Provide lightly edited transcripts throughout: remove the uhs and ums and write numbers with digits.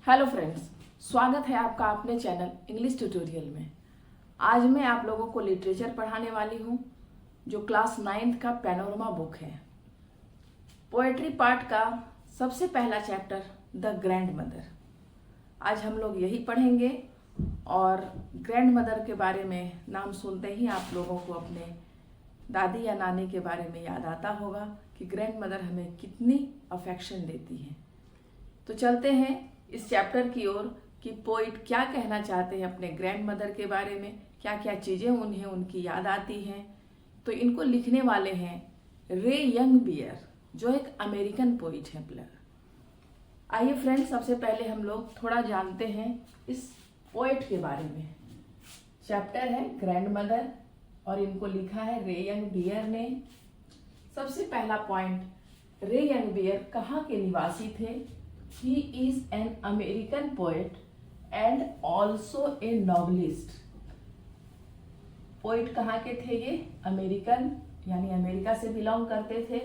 Hello friends, स्वागत है आपका अपने चैनल इंग्लिश ट्यूटोरियल में। आज मैं आप लोगों को लिटरेचर पढ़ाने वाली हूँ जो क्लास 9th का पैनोरमा बुक है। पोएट्री पार्ट का सबसे पहला चैप्टर द ग्रैंड मदर। आज हम लोग यही पढ़ेंगे और ग्रैंड मदर के बारे में नाम सुनते ही आप लोगों को अपने दादी या नानी के बारे में याद आता होगा कि ग्रैंड मदर हमें कितनी अफेक्शन देती है। तो चलते हैं इस चैप्टर की ओर कि पोइट क्या कहना चाहते हैं अपने ग्रैंड मदर के बारे में, क्या क्या चीज़ें उन्हें उनकी याद आती हैं। तो इनको लिखने वाले हैं रे यंगबियर, जो एक अमेरिकन पोइट है। आइए फ्रेंड्स, सबसे पहले हम लोग थोड़ा जानते हैं इस पोइट के बारे में। चैप्टर है ग्रैंड मदर और इनको लिखा है रे यंगबियर ने। सबसे पहला पॉइंट, रे यंगबियर कहाँ के निवासी थे? He is an American poet and also a novelist. Poet कहाँ के थे ये? अमेरिकन, यानी अमेरिका से बिलोंग करते थे,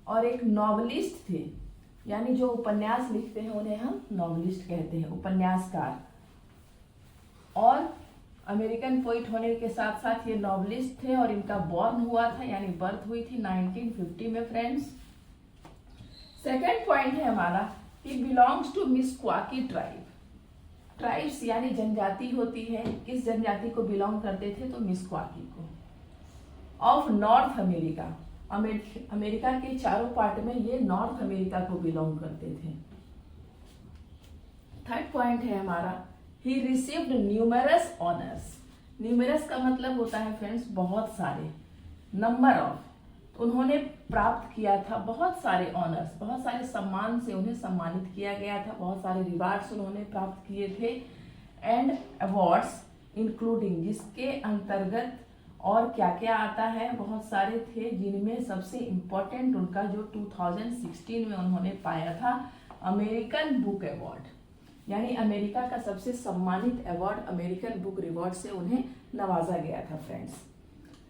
और एक नॉवलिस्ट थे, यानी जो उपन्यास लिखते हैं उन्हें हम नॉवलिस्ट कहते हैं, उपन्यासकार। और अमेरिकन पोइट होने के साथ साथ ये नॉवलिस्ट थे और इनका बॉर्न हुआ था, यानी बर्थ हुई थी 1950 में फ्रेंड्स। सेकेंड पॉइंट है हमारा, He belongs to Meskwaki tribe. Tribes यानी जनजाति होती है, किस जनजाति को बिलोंग करते थे? तो मिस्क्वाकी को। ऑफ नॉर्थ अमेरिका, अमेरिका के चारों पार्ट में ये नॉर्थ अमेरिका को बिलोंग करते थे। थर्ड पॉइंट है हमारा, he received numerous honours. Numerous का मतलब होता है फ्रेंड्स बहुत सारे, नंबर ऑफ। उन्होंने प्राप्त किया था बहुत सारे ऑनर्स, बहुत सारे सम्मान से उन्हें सम्मानित किया गया था, बहुत सारे रिवार्ड्स उन्होंने प्राप्त किए थे। एंड अवार्ड्स इंक्लूडिंग, जिसके अंतर्गत और क्या क्या आता है, बहुत सारे थे, जिनमें सबसे इम्पोर्टेंट उनका जो 2016 में उन्होंने पाया था अमेरिकन बुक अवार्ड, यानी अमेरिका का सबसे सम्मानित अवार्ड अमेरिकन बुक रिवॉर्ड से उन्हें नवाजा गया था फ्रेंड्स।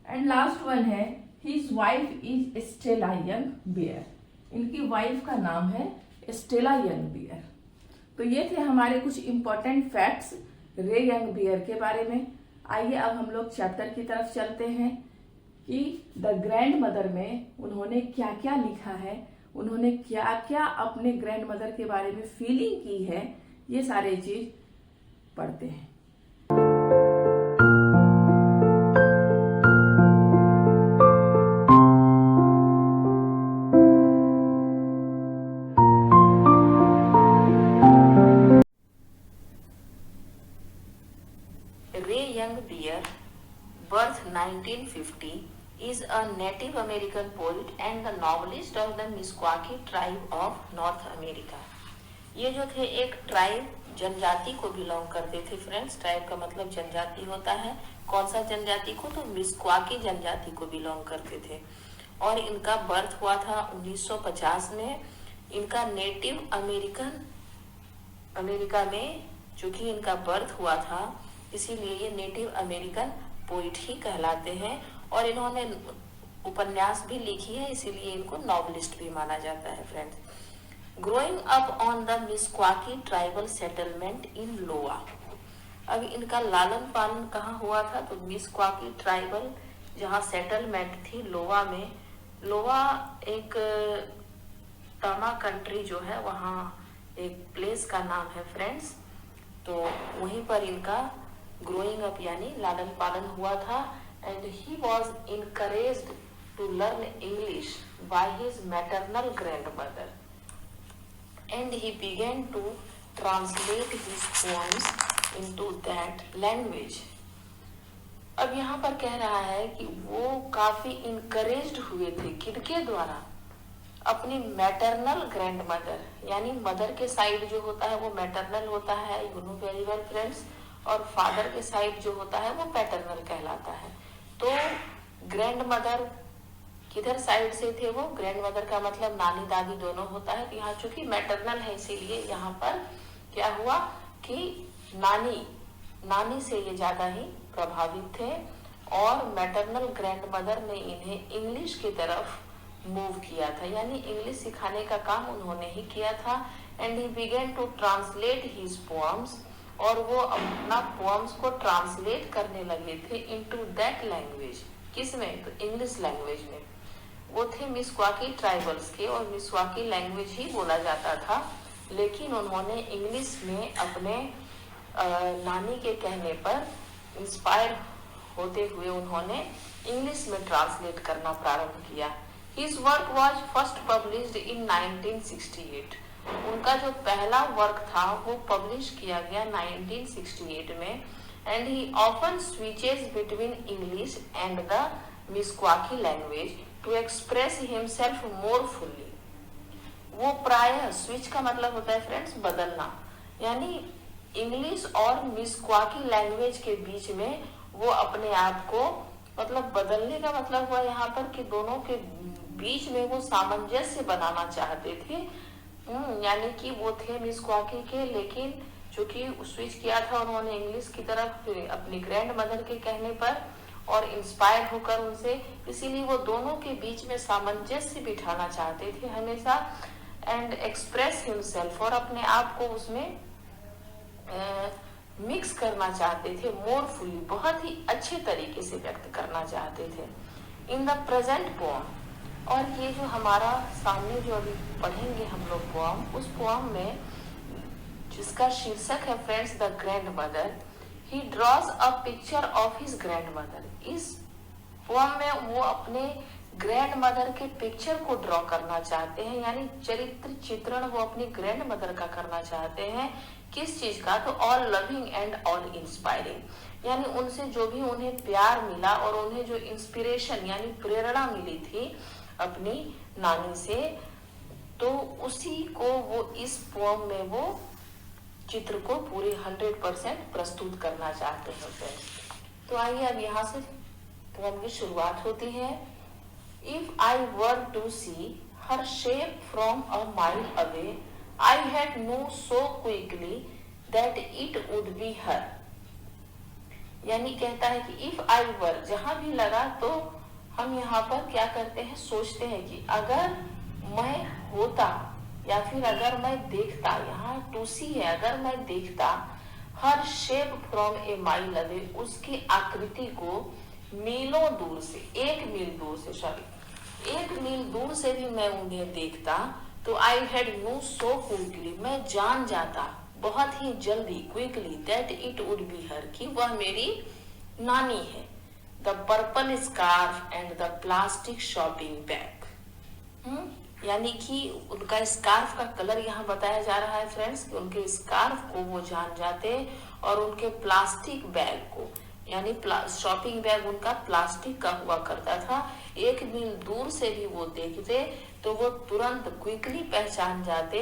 एंड लास्ट वन है, His wife is Stella Young-Bear. इनकी वाइफ का नाम है स्टेला यंगबियर। तो ये थे हमारे कुछ इम्पोर्टेंट फैक्ट्स रे यंगबियर के बारे में। आइए अब हम लोग चैप्टर की तरफ चलते हैं कि द ग्रैंड मदर में उन्होंने क्या क्या लिखा है, उन्होंने क्या क्या अपने ग्रैंड मदर के बारे में फीलिंग की है, ये सारे चीज पढ़ते हैं। Ray Youngbear, birth 1950, is a Native American poet and the novelist of the Meskwaki tribe of North America. ये जो थे एक ट्राइब, जनजाति को बिलोंग करते थे फ्रेंड्स। ट्राइब का मतलब जनजाति होता है। कौन सा जनजाति को? तो मिस्क्वाकी जनजाति को बिलोंग करते थे। और इनका बर्थ हुआ था 1950 में। इनका नेटिव अमेरिका में चूंकि इनका बर्थ हुआ था, इसीलिए ये नेटिव अमेरिकन पोइट ही कहलाते हैं। और इन्होंने उपन्यास भी लिखी है, इसीलिए इनको नॉवलिस्ट भी माना जाता है friends. Growing up on the Meskwaki tribal settlement in Iowa. अब इनका लालन पालन कहाँ हुआ था? तो मिस्क्वाकी ट्राइबल जहाँ सेटलमेंट थी लोआ में। लोआ एक टामा कंट्री जो है, वहाँ एक प्लेस का नाम है फ्रेंड्स। तो वहीं पर इनका ग्रोइंग अप यानी लालन पालन हुआ था। And he was encouraged to learn English by his maternal grand mother and he began to translate his poems into that language. अब यहाँ पर कह रहा है कि वो काफी इनकरेज्ड हुए थे, किनके द्वारा? अपनी मैटरनल ग्रैंड मदर, यानी मदर के साइड जो होता है वो मैटरनल होता है, you know very well friends. और फादर के साइड जो होता है वो पैटर्नल कहलाता है। तो ग्रैंड मदर किधर साइड से थे वो? ग्रैंड मदर का मतलब नानी दादी दोनों होता है। तो यहाँ चूंकि मैटरनल है, इसीलिए यहाँ पर क्या हुआ कि नानी से ये ज्यादा ही प्रभावित थे। और मैटरनल ग्रैंड मदर ने इन्हें इंग्लिश की तरफ मूव किया था, यानी इंग्लिश सिखाने का काम उन्होंने ही किया था। And he began to translate his poems, और वो अपना पोअम्स को ट्रांसलेट करने लगे थे इनटू दैट लैंग्वेज। किसमें? तो इंग्लिश लैंग्वेज में। वो थे मिस्वाकी ट्राइबल्स के, और मिस्वाकी लैंग्वेज ही बोला जाता था, लेकिन उन्होंने इंग्लिश में अपने नानी के कहने पर इंस्पायर होते हुए उन्होंने इंग्लिश में ट्रांसलेट करना प्रारंभ किया। His work was first published in 1968. उनका जो पहला वर्क था वो पब्लिश किया गया 1968 में, and he often switches between English and the Meskwaki language to express himself more fully. वो प्रायः स्विच का मतलब होता है फ्रेंड्स बदलना, यानी इंग्लिश और मिस्क्वाकी लैंग्वेज के बीच में वो अपने आप को, मतलब बदलने का मतलब हुआ यहाँ पर कि दोनों के बीच में वो सामंजस्य बनाना चाहते थे। यानी कि वो थे मिस्क्वाकी के, लेकिन चूंकि स्विच किया था उन्होंने इंग्लिश की तरफ अपनी ग्रैंड मदर के कहने पर और इंस्पायर होकर उनसे, इसीलिए वो दोनों के बीच में सामंजस्य बिठाना चाहते थे हमेशा, एंड एक्सप्रेस हिमसेल्फ, और अपने आप को उसमें मिक्स करना चाहते थे, मोर फुली, बहुत ही अच्छे तरीके से व्यक्त करना चाहते थे। इन द प्रेजेंट पोम, और ये जो हमारा सामने जो अभी पढ़ेंगे हम लोग पोम, उस पोम में जिसका शीर्षक है friends the grand mother, he draws a picture of his grand mother. इस पोम में वो अपने ग्रैंड मदर के पिक्चर को ड्रॉ करना चाहते हैं, यानी चरित्र चित्रण वो अपनी ग्रैंड मदर का करना चाहते हैं। किस चीज का? तो all loving and all inspiring, यानी उनसे जो भी उन्हें प्यार मिला और उन्हें जो इंस्पिरेशन यानी प्रेरणा मिली थी अपनी नानी से, तो उसी को वो इस पोम में वो चित्र को पूरे 100% प्रस्तुत करना चाहते हैं। तो आइए अब यहाँ से पोम की शुरुआत होती है। If I were to see her shape from a mile away, I had known so quickly that it would be her. यानी कहता है कि if I were, जहां भी लगा तो हम यहाँ पर क्या करते हैं, सोचते हैं कि अगर मैं होता या फिर अगर मैं देखता, यहाँ to see है, अगर मैं देखता her shape from a mile away, उसकी आकृति को मीलों दूर से, 1 मील दूर से, सॉरी 1 मील दूर से भी मैं उन्हें देखता तो I had know so quickly, मैं जान जाता बहुत ही जल्दी, quickly, that it would be her, कि वह मेरी नानी है। The purple scarf and the plastic shopping bag, यानी कि उनका स्कार्फ का कलर यहाँ बताया जा रहा है फ्रेंड्स, कि उनके स्कार्फ को वो जान जाते और उनके प्लास्टिक बैग को, यानी शॉपिंग बैग उनका प्लास्टिक का हुआ करता था। 1 मील दूर से भी वो देखते तो वो तुरंत क्विकली पहचान जाते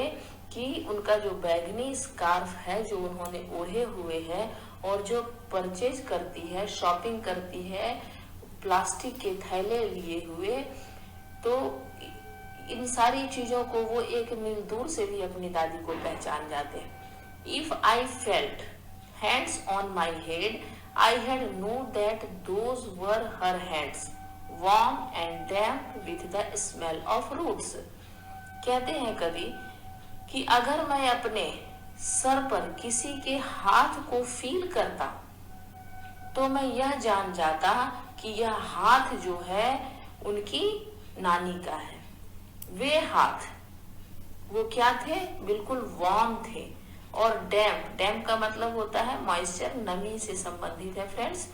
कि उनका जो बैगनी स्कार्फ है जो उन्होंने ओढ़े हुए है और जो परचेज करती है, शॉपिंग करती है प्लास्टिक के थैले लिए हुए, तो इन सारी चीजों को वो 1 मील दूर से भी अपनी दादी को पहचान जाते। If I felt hands on my head, I had known that those were her hands, warm and damp with the smell of roots. कहते हैं कवि कि अगर मैं अपने सर पर किसी के हाथ को फील करता तो मैं यह जान जाता कि यह हाथ जो है उनकी नानी का है। वे हाथ वो क्या थे? बिल्कुल वार्म थे, और डैम्प का मतलब होता है मॉइस्चर, नमी से संबंधित है फ्रेंड्स,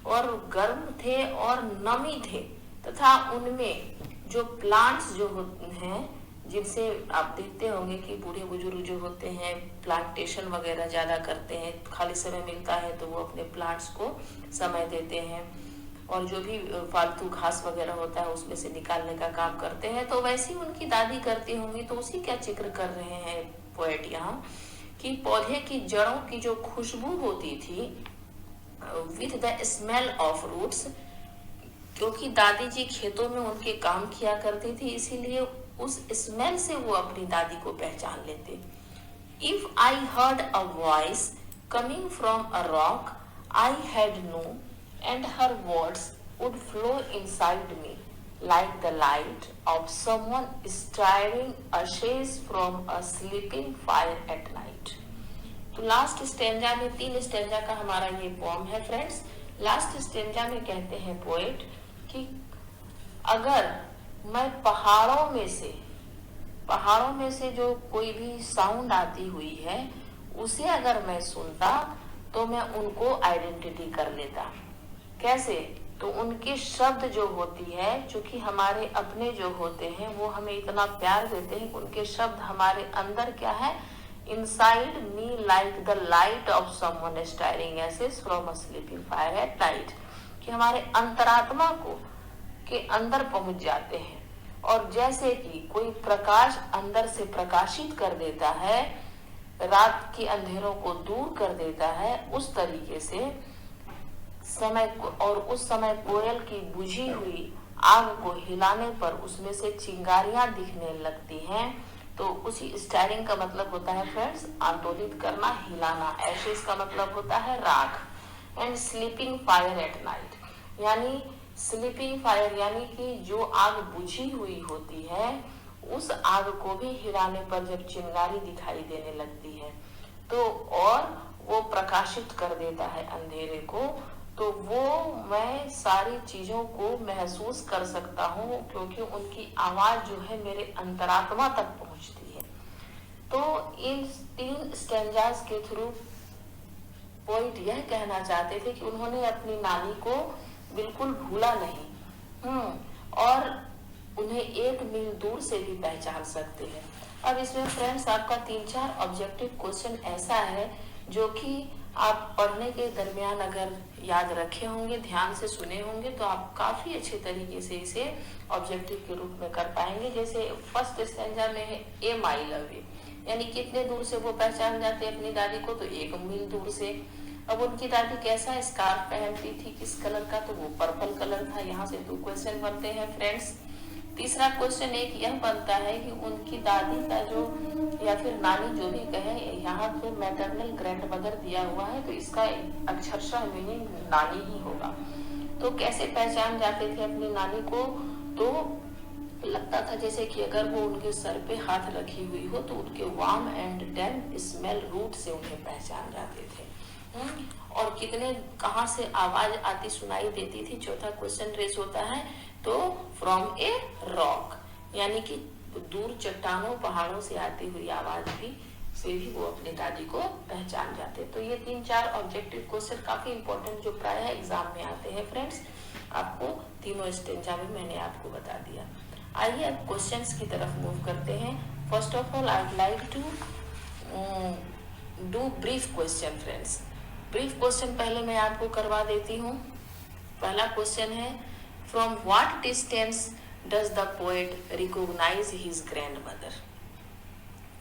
और गर्म थे और नमी थे, तथा उनमें जो प्लांट्स जो हैं जिनसे आप देखते होंगे कि बूढ़े बुजुर्ग जो होते हैं प्लांटेशन वगैरह ज्यादा करते हैं, खाली समय मिलता है तो वो अपने प्लांट्स को समय देते हैं और जो भी फालतू घास वगैरह होता है उसमें से निकालने का काम करते हैं, तो वैसे ही उनकी दादी करती होंगी। तो उसी का जिक्र कर रहे हैं पोएट यहाँ कि पौधे की जड़ों की जो खुशबू होती थी with the smell of roots, क्योंकि दादी जी खेतों में उनके काम किया करती थी, इसीलिए उस स्मेल से वो अपनी दादी को पहचान लेते। If I heard a voice coming from a rock I had no and her words would flow inside me, like the light of someone staring ashes from a sleeping fire at night. तो last stanza में 3 stanza का हमारा ये pome है friends. Last stanza में कहते हैं poet कि अगर मैं पहाड़ों में से जो कोई भी साउंड आती हुई है उसे अगर मैं सुनता तो मैं उनको आइडेंटिटी कर लेता। कैसे? तो उनके शब्द जो होती है, चूंकि हमारे अपने जो होते हैं वो हमें इतना प्यार देते हैं कि उनके शब्द हमारे अंदर क्या है, inside me like the light of someone stirring ashes from a sleeping fire at night, कि हमारे अंतरात्मा को के अंदर पहुंच जाते हैं। और जैसे कि कोई प्रकाश अंदर से प्रकाशित कर देता है, रात के अंधेरों को दूर कर देता है, उस तरीके से उस समय कोयल की बुझी हुई आग को हिलाने पर उसमें से चिंगारियां दिखने लगती हैं। तो उसी स्टायरिंग का मतलब होता है फ्रेंड्स आंदोलित करना, हिलाना। एशेस का मतलब होता है राख। And sleeping fire at night, यानी स्लीपिंग फायर यानी कि जो आग बुझी हुई होती है उस आग को भी हिलाने पर जब चिंगारी दिखाई देने लगती है तो और वो प्रकाशित कर देता है अंधेरे को, तो वो मैं सारी चीजों को महसूस कर सकता हूँ क्योंकि उनकी आवाज जो है मेरे अंतरात्मा तक पहुंचती है। तो इन 3 स्टेंजास के थ्रू पोइट यह कहना चाहते थे कि उन्होंने अपनी नानी को बिल्कुल भूला नहीं, और उन्हें 1 मील दूर से भी पहचान सकते हैं। अब इसमें फ्रेंड्स आपका 3-4 ऑब्जेक्टिव क्वेश्चन ऐसा है जो कि आप पढ़ने के दरमियान अगर याद रखे होंगे, ध्यान से सुने होंगे, तो आप काफी अच्छे तरीके से इसे ऑब्जेक्टिव के रूप में कर पाएंगे। जैसे फर्स्ट स्टेंजा में है ए माइल अवे, यानी कितने दूर से वो पहचान जाते हैं अपनी दादी को, तो 1 मील दूर से। अब उनकी दादी कैसा स्कार्फ पहनती थी, किस कलर का, तो वो पर्पल कलर था। यहाँ से 2 क्वेश्चन बनते हैं फ्रेंड्स। तीसरा क्वेश्चन एक यह बनता है कि उनकी दादी का जो या फिर नानी जो भी कहे, यहाँ तो मैटरनल ग्रैंड मदर दिया हुआ है तो इसका अक्षरशः मीनिंग नानी ही होगा। तो कैसे पहचान जाते थे अपनी नानी को, तो लगता था जैसे कि अगर वो उनके सर पे हाथ रखी हुई हो तो उनके warm and damp smell root से उन्हें पहचान जाते थे। और कितने कहाँ से आवाज आती सुनाई देती थी, चौथा क्वेश्चन रेस होता है, तो फ्रॉम ए रॉक, यानी कि दूर चट्टानों पहाड़ों से आती हुई आवाज से भी वो अपनी दादी को पहचान जाते। तो ये 3-4 ऑब्जेक्टिव क्वेश्चन काफी इंपॉर्टेंट जो प्रायः एग्जाम में आते हैं फ्रेंड्स, आपको तीनों स्टेंजा में मैंने आपको बता दिया। आइए अब क्वेश्चंस की तरफ मूव करते हैं। First of all I would like to do brief question friends. Brief question पहले मैं आपको करवा देती हूँ। पहला क्वेश्चन है, from what distance does the poet recognize his grandmother.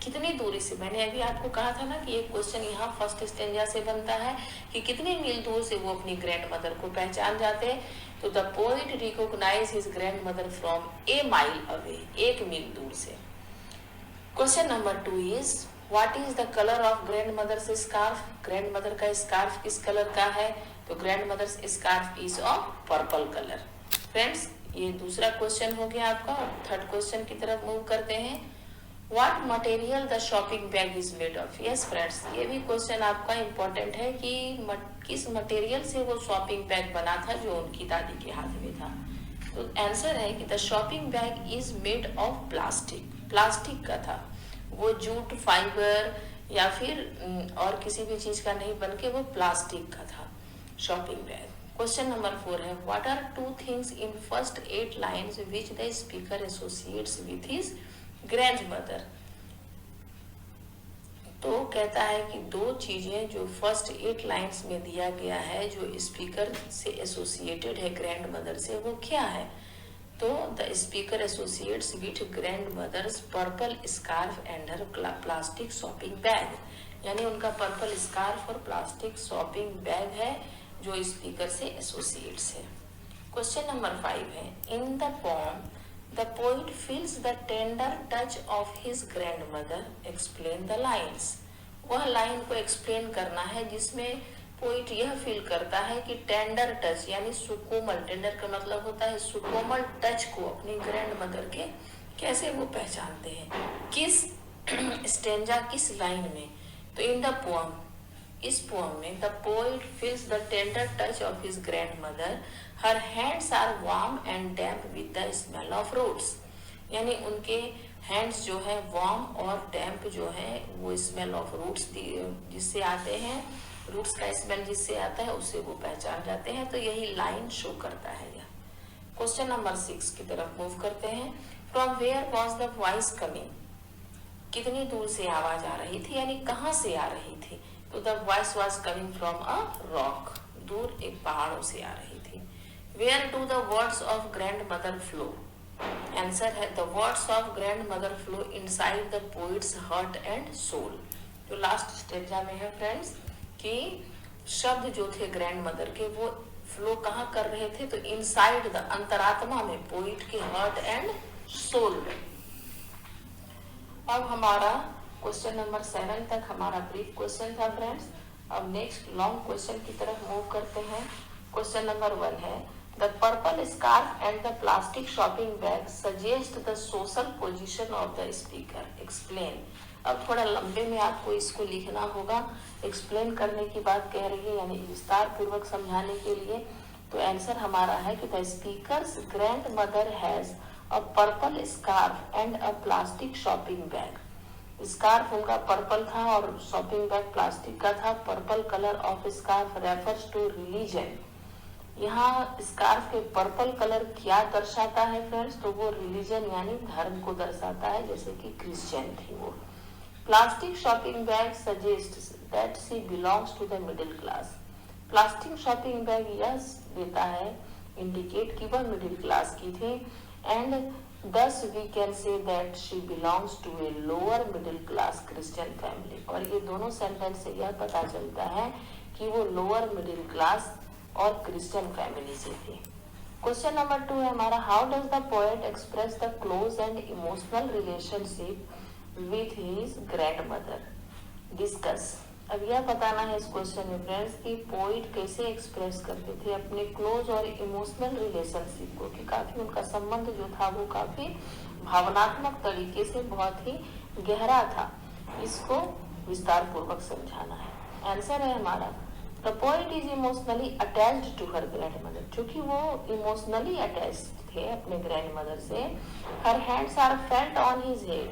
कितनी दूरी से, मैंने अभी आपको कहा था ना कि एक क्वेश्चन यहाँ फर्स्ट स्टेंजा से बनता है कि कितने मील दूर से वो अपनी ग्रैंडमदर को पहचान जाते हैं। तो the poet recognize his grandmother from a mile away, 1 मील दूर से। Question number 2 is, what is the colour of grandmother's scarf. Grandmother का स्कार्फ किस कलर का है, तो grandmother's scarf is of purple colour. Friends ये दूसरा क्वेश्चन हो गया आपका। थर्ड क्वेश्चन की तरफ मूव करते हैं। What material the shopping bag is made of. Yes friends, ये भी क्वेश्चन आपका इम्पोर्टेंट है कि किस मटेरियल से वो शॉपिंग बैग बना था जो उनकी दादी के हाथ में था। तो आंसर है कि the shopping bag is made of plastic. Plastic का था वो, जूट, फाइबर या फिर और किसी भी चीज का नहीं, बल्कि वो प्लास्टिक का था शॉपिंग बैग। क्वेश्चन नंबर 4 है, what are 2 things in first 8 lines which the speaker associates with his grandmother. तो कहता है कि 2 चीजें जो फर्स्ट 8 लाइन्स में दिया गया है जो स्पीकर से एसोसिएटेड है ग्रैंडमदर से, वो क्या है। तो the speaker associates with grandmother's purple scarf and her plastic shopping bag, यानी उनका पर्पल स्कार्फ और प्लास्टिक शॉपिंग बैग है जो स्पीकर से एसोसिएट्स है। क्वेश्चन नंबर 5 है, in the pome the poet feels the tender touch of his grandmother, explain the lines. वह line को एक्सप्लेन करना है जिसमें पोइट यह फील करता है कि टेंडर टच यानी सुकोमल, टेंडर का मतलब होता है सुकोमल टच को अपनी ग्रैंड मदर के कैसे वो पहचानते हैं, किस स्टेंजा, किस लाइन में। तो इन द पोअम, इस पोअम में the poet feels the tender touch of his grand mother, her hands are warm and damp with the smell of roots, यानी उनके हैंड्स जो है वार्म और डैम्प जो है वो स्मेल ऑफ रूट्स जिससे आते हैं, रूट्स का स्मेल जिससे आता है उससे वो पहचान जाते हैं। तो यही लाइन शो करता है। यह क्वेश्चन नंबर 6 की तरफ मूव करते हैं। From where was the voice coming, कितनी दूर से आवाज आ रही थी, यानी कहाँ से आ रही थी। तो the voice was coming from a rock, दूर एक पहाड़ों से आ रही थी। Where do the words of grandmother flow, answer है the words of grandmother flow inside the poet's heart and soul. जो लास्ट स्टेजा में है फ्रेंड्स कि शब्द जो थे ग्रैंड मदर के वो फ्लो कहाँ कर रहे थे, तो इनसाइड द, अंतरात्मा में, पोइट के हार्ट एंड सोल में। अब हमारा क्वेश्चन नंबर 7 तक हमारा ब्रीफ क्वेश्चन था फ्रेंड्स। अब नेक्स्ट लॉन्ग क्वेश्चन की तरफ मूव करते हैं। क्वेश्चन नंबर 1 है the purple scarf and the plastic shopping bag suggest the social position of the speaker, explain. अब थोड़ा लंबे में आपको इसको लिखना होगा, एक्सप्लेन करने की बात कह रही है यानी विस्तार पूर्वक समझाने के लिए। तो आंसर हमारा है कि the speaker's grand mother has a purple scarf and a plastic shopping bag. Scarf उनका पर्पल था और शॉपिंग बैग प्लास्टिक का था। Purple colour of scarf refers to religion. यहाँ स्कार्फ के पर्पल कलर क्या दर्शाता है फ्रेंड्स, तो वो रिलीजन यानी धर्म को दर्शाता है, जैसे कि क्रिश्चियन थी वो। Plastic shopping bag suggests that she belongs to the middle class. Plastic shopping bag यह देता है, इंडिकेट कि वह मिडिल क्लास की थी। And thus we can say that she belongs to a lower middle class Christian family। और ये दोनों सेंटेंस से यह पता चलता है कि वो लोअर मिडिल क्लास और क्रिश्चियन फैमिली से थी। क्वेश्चन नंबर 2 है हमारा how does the poet express the close and emotional relationship with his grand mother, discuss. अब यह बताना है इस क्वेश्चन में फ्रेंड्स कि पोइट कैसे एक्सप्रेस करते थे अपने क्लोज और इमोशनल रिलेशनशिप को, कि काफी उनका संबंध जो था वो काफी भावनात्मक तरीके से बहुत ही गहरा था। इसको विस्तार पूर्वक समझाना है। आंसर है हमारा the poet is emotionally attached to her grand mother. चूंकि वो इमोशनली अटैच्ड थे अपने ग्रैंड मदर से। Her hands are felt on his head,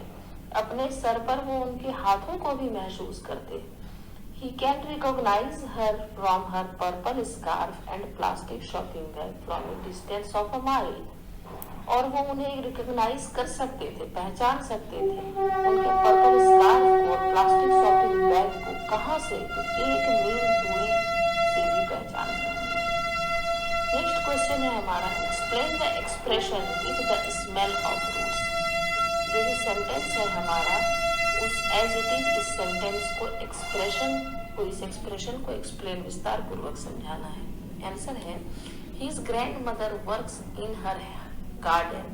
अपने सर पर वो उनके हाथों को भी महसूस करते। He can recognize her from her purple scarf and plastic shopping bag from a distance of a mile। और वो उन्हें रिकॉग्नाइज कर सकते थे, पहचान सकते थे उनके पर्पल स्कार्फ को, प्लास्टिक शॉपिंग बैग को, कहाँ से, तो 1 मील दूरी से भी पहचान सकते थे। नेक्स्ट क्वेश्चन है हमारा explain the expression with the smell of roots. ये जो सेंटेंस है हमारा उस एज इट इज इस सेंटेंस को एक्सप्रेशन को, इस एक्सप्रेशन को एक्सप्लेन विस्तार पूर्वक समझाना है। आंसर है his grand mother works in her garden,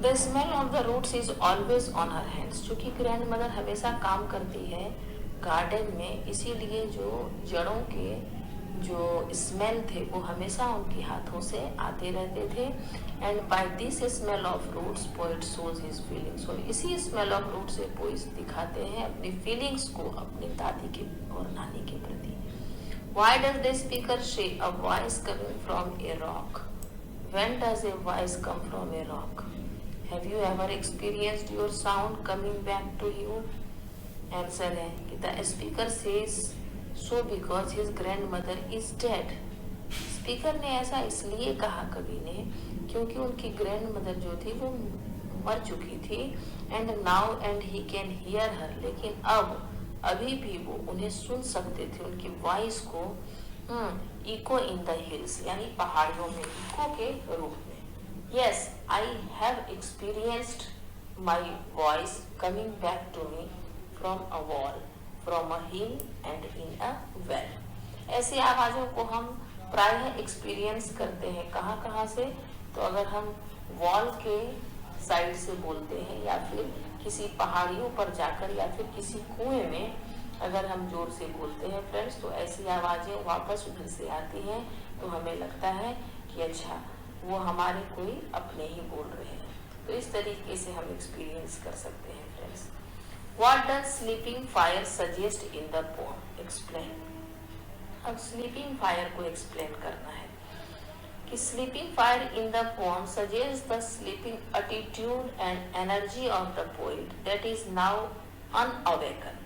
the smell of the roots is always on her hands. क्योंकि ग्रैंड मदर हमेशा काम करती है गार्डन में, इसीलिए जो जड़ों के जो स्मेल थे वो हमेशा उनके हाथों से आते रहते थे। And by this smell of roots poet shows his feelings. और इसी स्मेल ऑफ रूट से पोएट दिखाते हैं अपनी फीलिंग्स को अपनी दादी के और नानी के प्रति। Why does the speaker say a voice coming from a rock, when does a voice come from a rock, have you ever experienced your sound coming back to you. Answer है कि the speaker says so because his grand mother is dead. Speaker ने ऐसा इसलिए कहा कवि ने क्योंकि उनकी ग्रैंड मदर जो थी वो मर चुकी थी। And now and he can hear her, लेकिन अब अभी भी वो उन्हें सुन सकते थे, उनकी वॉइस को इको इन द हिल्स यानी पहाड़ियों में इको के रूप में। Yes I have experienced my voice coming back to me from a wall, from a hill and in a well. ऐसी आवाजों को हम प्रायः एक्सपीरियंस करते हैं कहाँ कहाँ से, तो अगर हम वॉल के साइड से बोलते हैं या फिर किसी पहाड़ियों पर जाकर या फिर किसी कुएं में अगर हम जोर से बोलते हैं फ्रेंड्स तो ऐसी आवाज़ें वापस उधर से आती हैं, तो हमें लगता है कि अच्छा वो हमारे कोई अपने ही बोल रहे हैं। तो इस तरीके से हम एक्सपीरियंस कर सकते हैं friends. What does sleeping fire suggest in the poem, explain. अब स्लीपिंग फायर को एक्सप्लेन करना है कि sleeping fire in the poem suggest the sleeping attitude and energy of the poet that is now unawaken.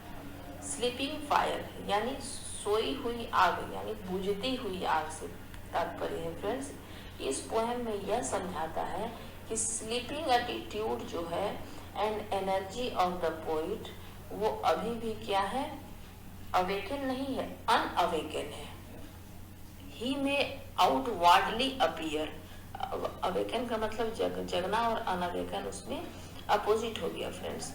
Sleeping fire यानी सोई हुई आग, यानी बुझती हुई आग से तात्पर्य है फ्रेंड्स। इस पोएम में यह समझाता है कि स्लीपिंग एटीट्यूड जो है and energy of the poet वो अभी भी क्या है, अवेकन नहीं है, अनअवेकन है। ही में आउटवर्डली अपीयर, अवेकन का मतलब जगना और अनअवेकन उसमें अपोजिट हो गया फ्रेंड्स।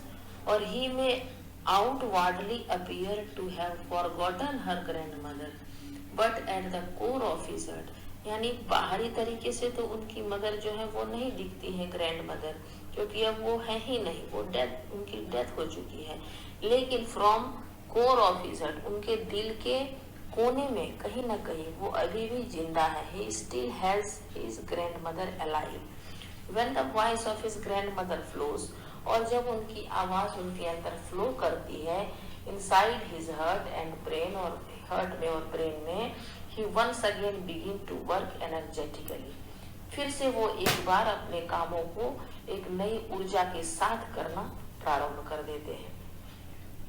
और ही में outwardly appear to have forgotten her grandmother, but at the core of his heart, यानी बाहरी तरीके से तो उनकी मदर जो है वो नहीं दिखती है ग्रैंड मदर, क्योंकि अब वो है ही नहीं, वो उनकी डेथ हो चुकी है। लेकिन from core of his heart, उनके दिल के कोने में कहीं ना कहीं वो अभी भी जिंदा है। he still has his grandmother alive when the voice of his grandmother flows, और जब उनकी आवाज उनके अंदर फ्लो करती है inside his heart and brain, और हार्ट में और ब्रेन में, he once again begin to work energetically, फिर से वो एक बार अपने कामों को एक नई ऊर्जा के साथ करना प्रारंभ कर देते हैं।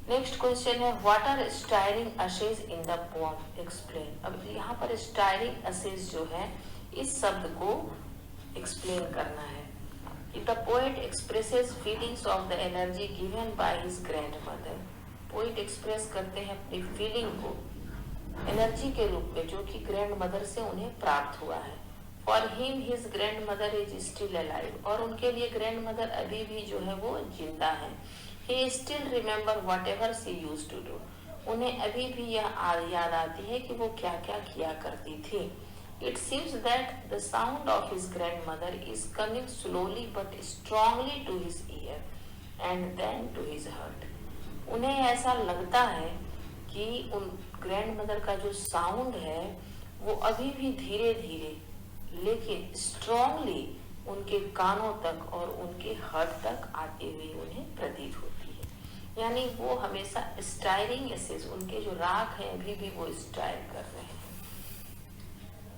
नेक्स्ट क्वेश्चन है what are stirring ashes in the poem, explain. अब यहाँ पर स्टायरिंग असेज जो है इस शब्द को एक्सप्लेन करना है। The poet expresses feelings of the energy given by his grandmother. Poet express करते हैं अपनी फीलिंग को एनर्जी के रूप में जो कि ग्रैंड मदर से उन्हें प्राप्त हुआ है। For him his grand mother is still alive, और उनके लिए ग्रैंड मदर अभी भी जो है वो जिंदा है। He still remember whatever she use to do, उन्हें अभी भी यह याद आती है कि वो क्या क्या किया करती थी। It seems that the sound of his grandmother is coming slowly but strongly to his ear and then to his heart. उन्हें ऐसा लगता है कि उन ग्रैंडमदर का जो साउंड है वो अभी भी धीरे धीरे लेकिन स्ट्रांगली उनके कानों तक और उनके हार्ट तक आते हुए उन्हें प्रतीत होती है। यानी वो हमेशा स्टायरिंग एसेज, उनके जो राग है अभी भी वो स्टायर कर रहे हैं।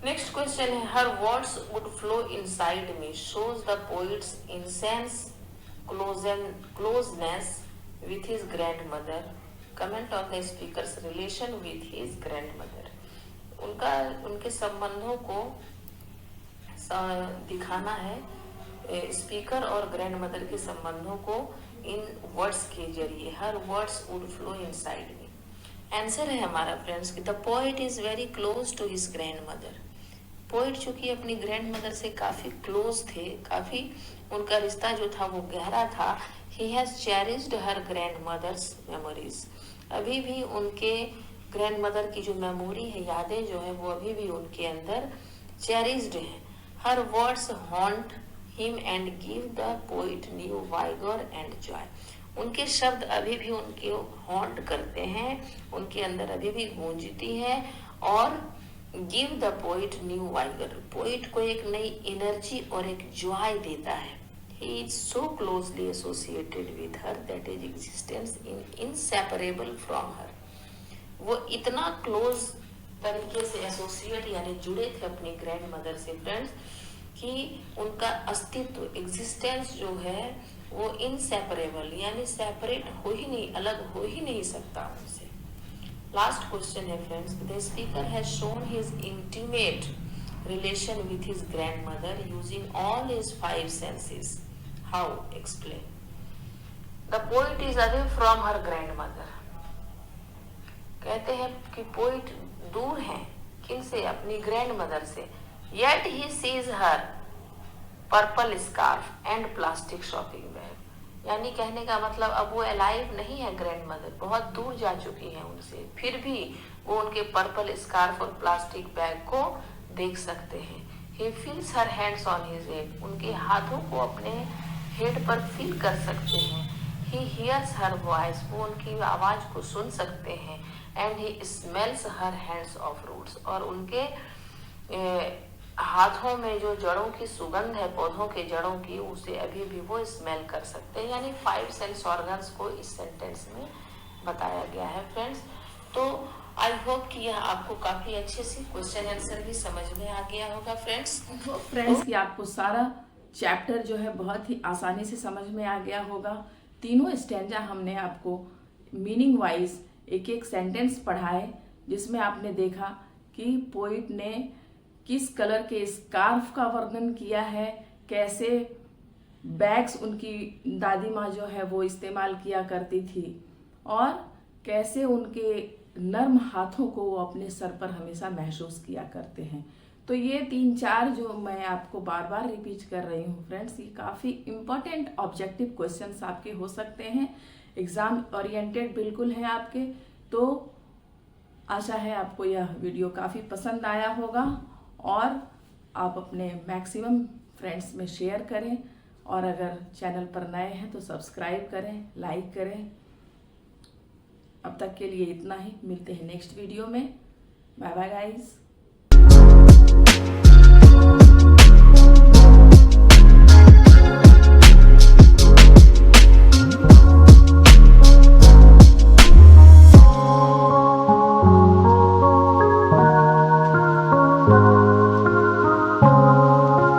नेक्स्ट क्वेश्चन है हर words would flow inside me shows the poets incense closeness with his grandmother, comment on the speakers relation with his grandmother. उनके संबंधों को दिखाना है, स्पीकर और ग्रैंडमदर के संबंधों को इन वर्ड्स के जरिए। Her words would flow inside me. Answer है हमारा फ्रेंड्स कि the poet is very close to his grandmother. Poet चूंकि अपनी ग्रैंड मदर से काफी क्लोज थे, काफी उनका रिश्ता जो था वो गहरा था। He has cherished her grand mother's memories, अभी भी उनके ग्रैंड मदर की जो मेमोरी है, यादें जो है वो अभी भी उनके अंदर चेरिश्ड हैं। हर words haunt him and give the poet new vigour and Joy, उनके शब्द अभी भी उनके हॉन्ट करते हैं, उनके अंदर अभी भी गूंजती है और give the poet new vigour, poet को एक नई एनर्जी और एक जॉय देता है। He is so closely associated with her that is existence in inseparable from her, वो इतना क्लोज तरीके से एसोसिएट यानी जुड़े थे अपनी ग्रैंड मदर से फ्रेंड्स कि उनका अस्तित्व एग्जिस्टेंस जो है वो इनसेपरेबल यानी सेपरेट हो ही नहीं, अलग हो ही नहीं सकता उनसे। लास्ट क्वेश्चन है friends, the speaker has shown his intimate relation with his grandmother using all his 5 senses, how, explain. The poet is away from her grandmother, कहते हैं कि पोएट दूर है किनसे, अपनी ग्रैंडमदर से। Yet he sees her purple scarf and plastic shopping bag, यानी कहने का मतलब अब वो अलाइव नहीं है ग्रैंडमदर, बहुत दूर जा चुकी है उनसे, फिर भी वो उनके पर्पल स्कार्फ और प्लास्टिक बैग को देख सकते हैं। He feels her hands on his head, उनके हाथों को अपने हेड पर फील कर सकते हैं। ही हियर्स हर वॉइस, वो उनकी आवाज को सुन सकते हैं। And he smells her hands of roots, और उनके हाथों में जो जड़ों की सुगंध है, पौधों के जड़ों की, उसे अभी भी वो स्मेल कर सकते हैं। यानी 5 सेंस ऑर्गन्स को इस सेंटेंस में बताया गया है फ्रेंड्स। तो आई होप कि यह आपको काफी अच्छे से क्वेश्चन आंसर भी समझ में आ गया होगा फ्रेंड्स। तो फ्रेंड्स कि आपको सारा चैप्टर जो है बहुत ही आसानी से समझ में आ गया होगा। तीनों स्टैंजा हमने आपको मीनिंग वाइज एक एक सेंटेंस पढ़ाए, जिसमें आपने देखा कि पोइट ने किस कलर के स्कार्फ का वर्णन किया है, कैसे बैग्स उनकी दादी माँ जो है वो इस्तेमाल किया करती थी, और कैसे उनके नर्म हाथों को वो अपने सर पर हमेशा महसूस किया करते हैं। तो ये 3-4 जो मैं आपको बार बार रिपीट कर रही हूँ फ्रेंड्स, ये काफ़ी इम्पोर्टेंट ऑब्जेक्टिव क्वेश्चंस आपके हो सकते हैं, एग्जाम ओरिएंटेड बिल्कुल है आपके। तो आशा है आपको यह वीडियो काफ़ी पसंद आया होगा, और आप अपने मैक्सिमम फ्रेंड्स में शेयर करें, और अगर चैनल पर नए हैं तो सब्सक्राइब करें, लाइक करें। अब तक के लिए इतना ही, मिलते हैं नेक्स्ट वीडियो में। Bye bye guys.